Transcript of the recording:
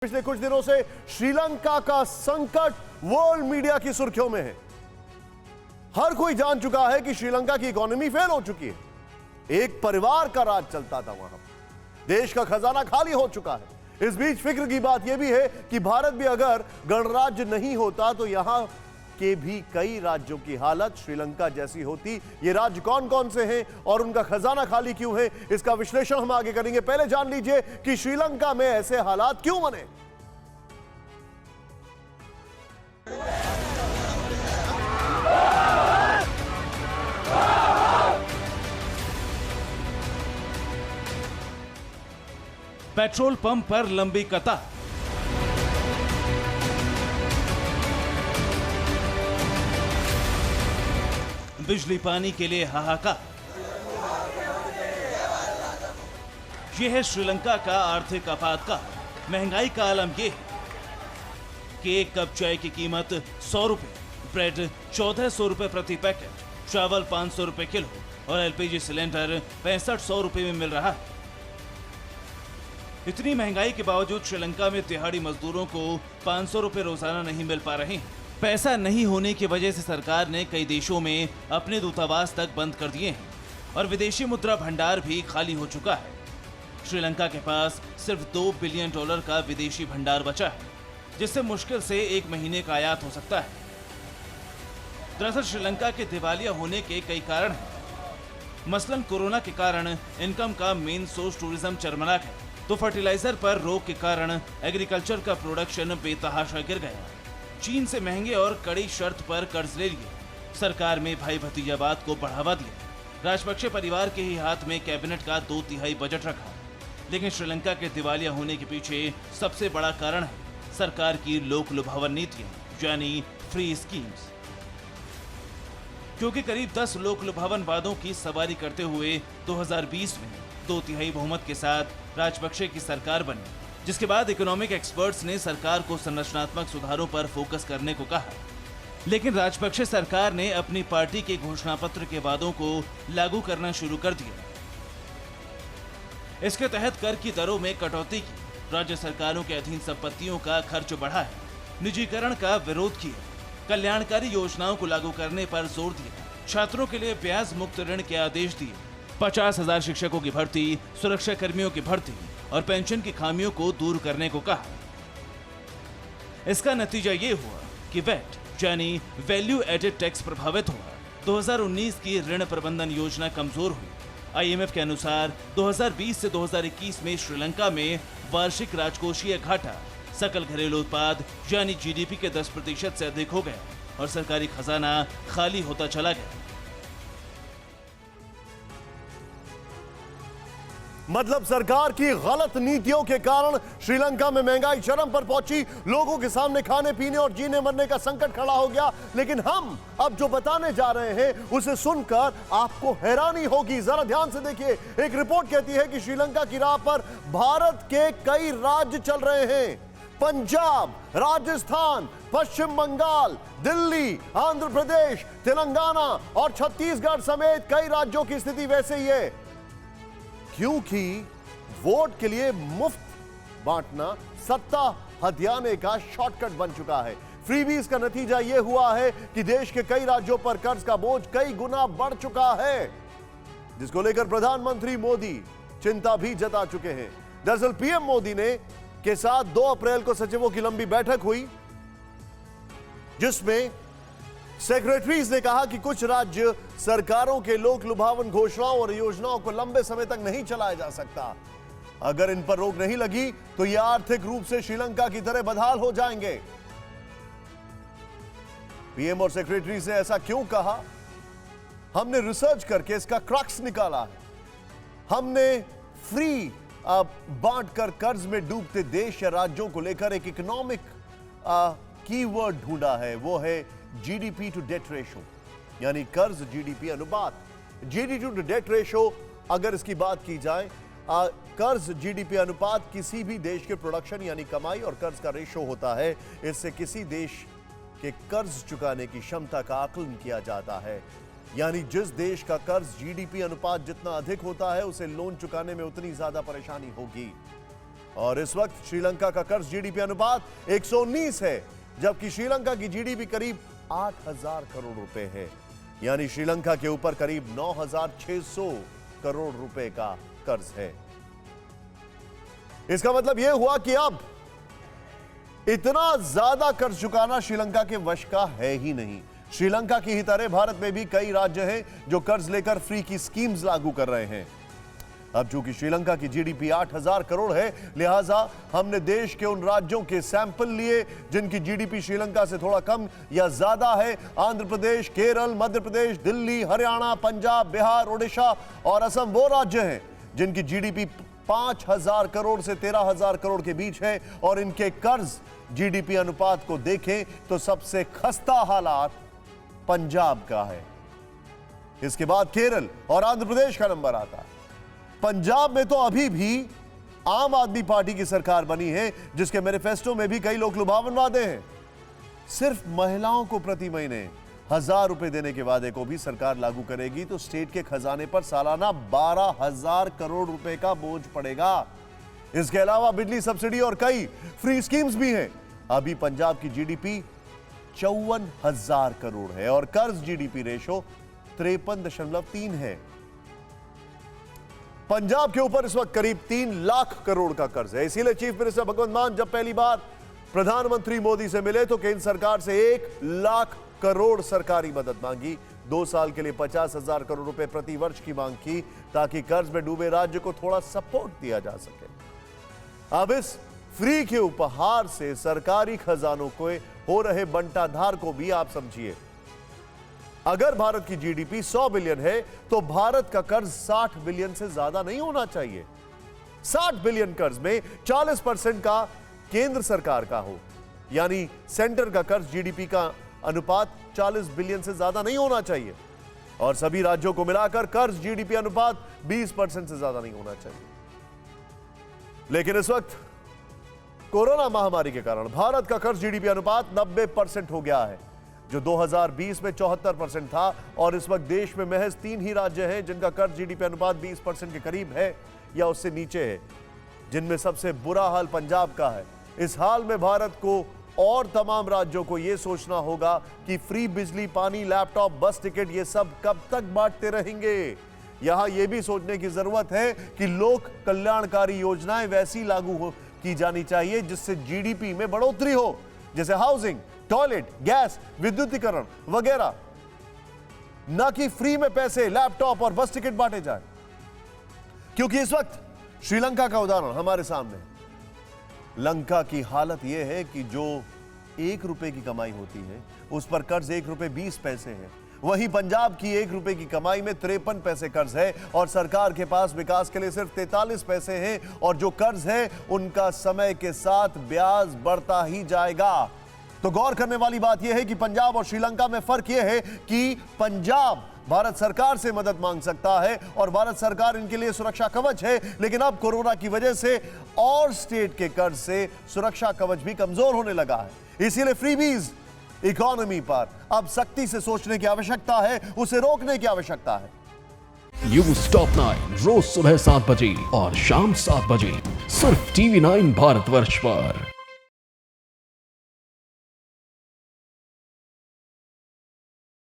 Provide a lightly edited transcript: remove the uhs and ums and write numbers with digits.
पिछले कुछ दिनों से श्रीलंका का संकट वर्ल्ड मीडिया की सुर्खियों में है। हर कोई जान चुका है कि श्रीलंका की इकोनॉमी फेल हो चुकी है। एक परिवार का राज चलता था वहां, देश का खजाना खाली हो चुका है। इस बीच फिक्र की बात यह भी है कि भारत भी अगर गणराज्य नहीं होता तो यहां के भी कई राज्यों की हालत श्रीलंका जैसी होती। ये राज्य कौन कौन से हैं और उनका खजाना खाली क्यों है, इसका विश्लेषण हम आगे करेंगे। पहले जान लीजिए कि श्रीलंका में ऐसे हालात क्यों बने। पेट्रोल पंप पर लंबी कतार, बिजली पानी के लिए हाहाकार। यह है श्रीलंका का आर्थिक आपातकाल। महंगाई का आलम यह है कि एक कप चाय की कीमत 100 रुपए, ब्रेड 1400 रुपए प्रति पैकेट, चावल 500 रुपए किलो और एलपीजी सिलेंडर 6500 रुपए में मिल रहा है। इतनी महंगाई के बावजूद श्रीलंका में दिहाड़ी मजदूरों को 500 रुपए रोजाना नहीं मिल पा रहे हैं। पैसा नहीं होने की वजह से सरकार ने कई देशों में अपने दूतावास तक बंद कर दिए हैं और विदेशी मुद्रा भंडार भी खाली हो चुका है। श्रीलंका के पास सिर्फ $2 बिलियन का विदेशी भंडार बचा है, जिससे मुश्किल से 1 महीने का आयात हो सकता है। दरअसल श्रीलंका के दिवालिया होने के कई कारण हैं। मसलन कोरोना के कारण इनकम का मेन सोर्स टूरिज्म चरमराक है, तो फर्टिलाइजर पर रोक के कारण एग्रीकल्चर का प्रोडक्शन बेतहाशा गिर गया। चीन से महंगे और कड़ी शर्त पर कर्ज ले लिए। सरकार में भाई भतीजावाद को बढ़ावा दिया। राजपक्षे परिवार के ही हाथ में कैबिनेट का 2/3 बजट रखा। लेकिन श्रीलंका के दिवालिया होने के पीछे सबसे बड़ा कारण है सरकार की लोक लुभावन नीतियां, यानी फ्री स्कीम्स। क्योंकि करीब 10 लोक लुभावन वादों की सवारी करते हुए 2020 में 2/3 बहुमत के साथ राजपक्षे की सरकार बनी, जिसके बाद इकोनॉमिक एक्सपर्ट्स ने सरकार को संरचनात्मक सुधारों पर फोकस करने को कहा। लेकिन राजपक्षे सरकार ने अपनी पार्टी के घोषणा पत्र के वादों को लागू करना शुरू कर दिया। इसके तहत कर की दरों में कटौती की, राज्य सरकारों के अधीन संपत्तियों का खर्च बढ़ाया, निजीकरण का विरोध किया, कल्याणकारी योजनाओं को लागू करने पर जोर दिया, छात्रों के लिए ब्याज मुक्त ऋण के आदेश दिए, 50,000 शिक्षकों की भर्ती, सुरक्षा कर्मियों की भर्ती और पेंशन की खामियों को दूर करने को कहा। इसका नतीजा ये हुआ कि वैट यानी वैल्यू एडेड टैक्स प्रभावित हुआ। 2019 की ऋण प्रबंधन योजना कमजोर हुई। आईएमएफ के अनुसार 2020 से 2021 में श्रीलंका में वार्षिक राजकोषीय घाटा सकल घरेलू उत्पाद यानी जीडीपी के 10% से अधिक हो गया और सरकारी खजाना खाली होता चला गया। मतलब सरकार की गलत नीतियों के कारण श्रीलंका में महंगाई चरम पर पहुंची। लोगों के सामने खाने पीने और जीने मरने का संकट खड़ा हो गया। लेकिन हम अब जो बताने जा रहे हैं उसे सुनकर आपको हैरानी होगी। जरा ध्यान से देखिए। एक रिपोर्ट कहती है कि श्रीलंका की राह पर भारत के कई राज्य चल रहे हैं। पंजाब, राजस्थान, पश्चिम बंगाल, दिल्ली, आंध्र प्रदेश, तेलंगाना और छत्तीसगढ़ समेत कई राज्यों की स्थिति वैसे ही है, क्योंकि वोट के लिए मुफ्त बांटना सत्ता हथियाने का शॉर्टकट बन चुका है। फ्रीबीज का नतीजा यह हुआ है कि देश के कई राज्यों पर कर्ज का बोझ कई गुना बढ़ चुका है, जिसको लेकर प्रधानमंत्री मोदी चिंता भी जता चुके हैं। दरअसल पीएम मोदी ने के साथ 2 अप्रैल को सचिवों की लंबी बैठक हुई, जिसमें सेक्रेटरीज ने कहा कि कुछ राज्य सरकारों के लोक लुभावन घोषणाओं और योजनाओं को लंबे समय तक नहीं चलाया जा सकता। अगर इन पर रोक नहीं लगी तो ये आर्थिक रूप से श्रीलंका की तरह बदहाल हो जाएंगे। पीएम और सेक्रेटरीज ने ऐसा क्यों कहा, हमने रिसर्च करके इसका क्रक्स निकाला है। हमने फ्री बांटकर कर्ज में डूबते देश या राज्यों को लेकर एक इकोनॉमिक कीवर्ड ढूंढा है, वो है जीडीपी टू डेट रेशो, यानी कर्ज जीडीपी अनुपात। जीडीपी टू डेट रेशो, अगर इसकी बात की जाए, कर्ज जीडीपी अनुपात किसी भी देश के प्रोडक्शन यानी कमाई और कर्ज का रेशो होता है। इससे किसी देश के कर्ज चुकाने की क्षमता का आकलन किया जाता है। यानी जिस देश का कर्ज जीडीपी अनुपात जितना अधिक होता है उसे लोन चुकाने में उतनी ज्यादा परेशानी होगी। और इस वक्त श्रीलंका का कर्ज जीडीपी अनुपात 119 है, जबकि श्रीलंका की जीडीपी करीब 8,000 करोड़ रुपए है। यानी श्रीलंका के ऊपर करीब 9,600 करोड़ रुपए का कर्ज है। इसका मतलब यह हुआ कि अब इतना ज्यादा कर्ज चुकाना श्रीलंका के वश का है ही नहीं। श्रीलंका की ही तरह भारत में भी कई राज्य हैं जो कर्ज लेकर फ्री की स्कीम्स लागू कर रहे हैं। अब चूंकि श्रीलंका की जीडीपी 8,000 करोड़ है, लिहाजा हमने देश के उन राज्यों के सैंपल लिए जिनकी जीडीपी श्रीलंका से थोड़ा कम या ज्यादा है। आंध्र प्रदेश, केरल, मध्य प्रदेश, दिल्ली, हरियाणा, पंजाब, बिहार, ओडिशा और असम वो राज्य हैं जिनकी जीडीपी 5,000 करोड़ से 13,000 करोड़ के बीच है और इनके कर्ज जीडीपी अनुपात को देखें तो सबसे खस्ता हालात पंजाब का है। इसके बाद केरल और आंध्र प्रदेश का नंबर आता है। पंजाब में तो अभी भी आम आदमी पार्टी की सरकार बनी है, जिसके मैनिफेस्टो में भी कई लोग लुभावन वादे हैं। सिर्फ महिलाओं को प्रति महीने 1,000 रुपए देने के वादे को भी सरकार लागू करेगी तो स्टेट के खजाने पर सालाना 12,000 करोड़ रुपए का बोझ पड़ेगा। इसके अलावा बिजली सब्सिडी और कई फ्री स्कीम्स भी हैं। अभी पंजाब की जीडीपी 54,000 करोड़ है और कर्ज जीडीपी रेशो 53.3 है। पंजाब के ऊपर इस वक्त करीब 3 लाख करोड़ का कर्ज है। इसीलिए चीफ मिनिस्टर भगवंत मान जब पहली बार प्रधानमंत्री मोदी से मिले तो केंद्र सरकार से 1 लाख करोड़ सरकारी मदद मांगी। 2 साल के लिए 50,000 करोड़ रुपए प्रति वर्ष की मांग की ताकि कर्ज में डूबे राज्य को थोड़ा सपोर्ट दिया जा सके। अब इस फ्री के उपहार से सरकारी खजानों को हो रहे बंटाधार को भी आप समझिए। अगर भारत की जीडीपी 100 बिलियन है तो भारत का कर्ज 60 बिलियन से ज्यादा नहीं होना चाहिए। 60 बिलियन कर्ज में 40% का केंद्र सरकार का हो, यानी सेंटर का कर्ज जीडीपी का अनुपात 40 बिलियन से ज्यादा नहीं होना चाहिए और सभी राज्यों को मिलाकर कर्ज जीडीपी अनुपात 20% से ज्यादा नहीं होना चाहिए। लेकिन इस वक्त कोरोना महामारी के कारण भारत का कर्ज जीडीपी अनुपात 90% हो गया है, जो 2020 में 74% था और इस वक्त देश में महज 3 ही राज्य हैं जिनका कर्ज जीडीपी अनुपात 20% के करीब है या उससे नीचे है, जिनमें सबसे बुरा हाल पंजाब का है। इस हाल में भारत को और तमाम राज्यों को यह सोचना होगा कि फ्री बिजली, पानी, लैपटॉप, बस टिकट ये सब कब तक बांटते रहेंगे। यहां यह भी सोचने की जरूरत है कि लोक कल्याणकारी योजनाएं वैसी लागू की जानी चाहिए जिससे जीडीपी में बढ़ोतरी हो, जैसे हाउसिंग, टॉयलेट, गैस, विद्युतीकरण वगैरह, न कि फ्री में पैसे, लैपटॉप और बस टिकट बांटे जाए। क्योंकि इस वक्त श्रीलंका का उदाहरण हमारे सामने है। लंका की हालत यह है कि जो 1 रुपए की कमाई होती है उस पर कर्ज 1 रुपए 20 पैसे है। वहीं पंजाब की 1 रुपए की कमाई में 53 पैसे कर्ज है और सरकार के पास विकास के लिए सिर्फ 43 पैसे हैं और जो कर्ज है उनका समय के साथ ब्याज बढ़ता ही जाएगा। तो गौर करने वाली बात यह है कि पंजाब और श्रीलंका में फर्क यह है कि पंजाब भारत सरकार से मदद मांग सकता है और भारत सरकार इनके लिए सुरक्षा कवच है, लेकिन अब कोरोना की वजह से और स्टेट के कर्ज से सुरक्षा कवच भी कमजोर होने लगा है। इसीलिए फ्रीबीज इकोनॉमी पर अब सख्ती से सोचने की आवश्यकता है, उसे रोकने की आवश्यकता है। न्यूज़ टॉप 9 रोज सुबह 7 बजे और शाम 7 बजे सिर्फ TV9 भारतवर्ष पर।